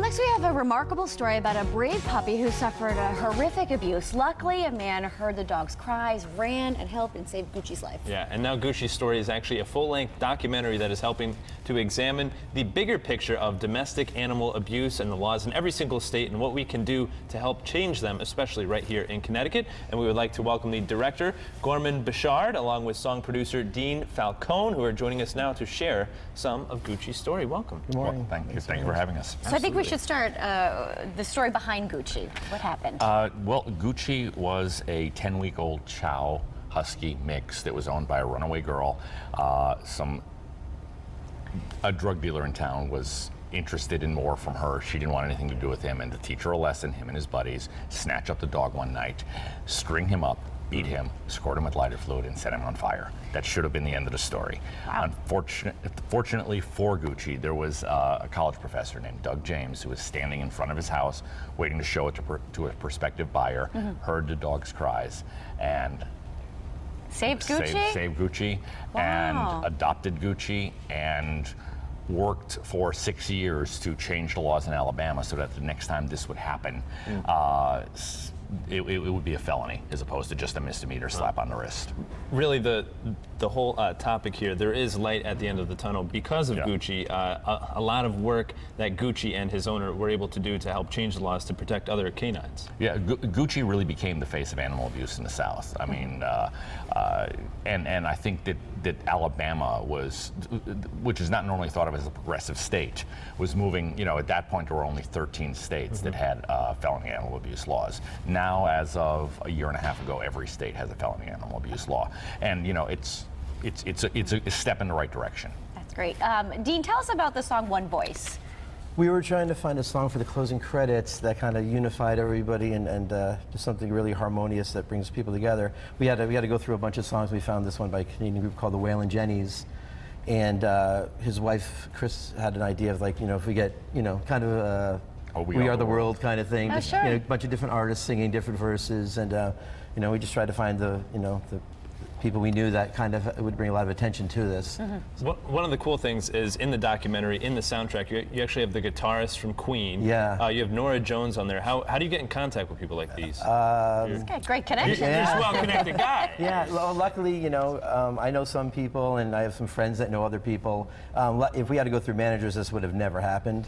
Next, we have a remarkable story about a brave puppy who suffered a horrific abuse. Luckily, a man heard the dog's cries, ran and helped and saved Gucci's life. Yeah, and now Gucci's story is actually a full-length documentary that is helping to examine the bigger picture of domestic animal abuse and the laws in every single state and what we can do to help change them, especially right here in Connecticut. And we would like to welcome the director, Gorman Bechard, along with song producer Dean Falcone, who are joining us now to share some of Gucci's story. Welcome. Good morning. Well, thank you for having us. So I think we should start the story behind Gucci. What happened? Well, Gucci was a 10-week-old Chow Husky mix that was owned by a runaway girl. A drug dealer in town was interested in more from her. She didn't want anything to do with him, and to teach her a lesson, him and his buddies snatch up the dog one night, string him up, beat him, squirt him with lighter fluid, and set him on fire. That should have been the end of the story. Wow. Fortunately for Gucci, there was a college professor named Doug James who was standing in front of his house waiting to show it to a prospective buyer, heard the dog's cries, and Saved Gucci? Saved Gucci, Wow. and adopted Gucci, and worked for 6 years to change the laws in Alabama so that the next time this would happen, it would be a felony as opposed to just a misdemeanor slap on the wrist. Really, the whole topic here, there is light at the end of the tunnel because of Gucci. A lot of work that Gucci and his owner were able to do to help change the laws to protect other canines. Yeah, Gucci really became the face of animal abuse in the South. I mean, and I think that Alabama was, which is not normally thought of as a progressive state, was moving, you know, at that point there were only 13 states that had felony animal abuse laws. Now, as of a year and a half ago, every state has a felony animal abuse law. And, you know, it's a step in the right direction. That's great. Dean, tell us about the song One Voice. We were trying to find a song for the closing credits that kind of unified everybody and just something really harmonious that brings people together. We had to go through a bunch of songs. We found this one by a Canadian group called the Waylon Jennies. And his wife, Chris, had an idea of, like, you know, if we get, you know, kind of we are the world kind of thing. Oh, Just, sure. you know, a bunch of different artists singing different verses. And, you know, we just tried to find the people we knew that kind of would bring a lot of attention to this. One of the cool things is in the documentary, in the soundtrack, you actually have the guitarist from Queen. Yeah. You have Nora Jones on there. How do you get in contact with people like these? He's got great connections. You're just a well-connected guy. Yeah, well, luckily, you know, I know some people, and I have some friends that know other people. If we had to go through managers, this would have never happened.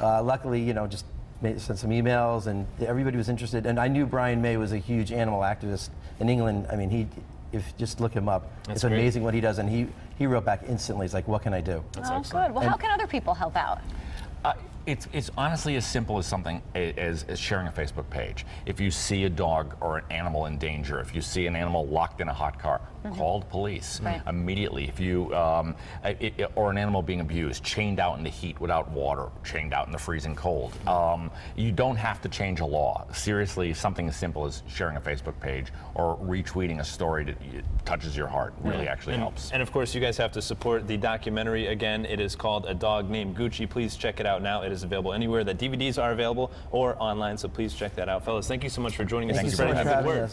Luckily, you know, just sent some emails, and everybody was interested. And I knew Brian May was a huge animal activist in England. I mean, if just look him up, it's amazing what he does. And he wrote back instantly. He's like, "What can I do?" Oh, good. Well, how can other people help out? It's honestly as simple as something as sharing a Facebook page. If you see a dog or an animal in danger, if you see an animal locked in a hot car, call the police immediately. If you or an animal being abused, chained out in the heat without water, chained out in the freezing cold. You don't have to change a law. Seriously, something as simple as sharing a Facebook page or retweeting a story that touches your heart really actually helps. And of course, you guys have to support the documentary. Again, it is called A Dog Named Gucci. Please check it out now. It is available anywhere that DVDs are available or online, so please check that out. Fellas, thank you so much for joining us and spreading that good word.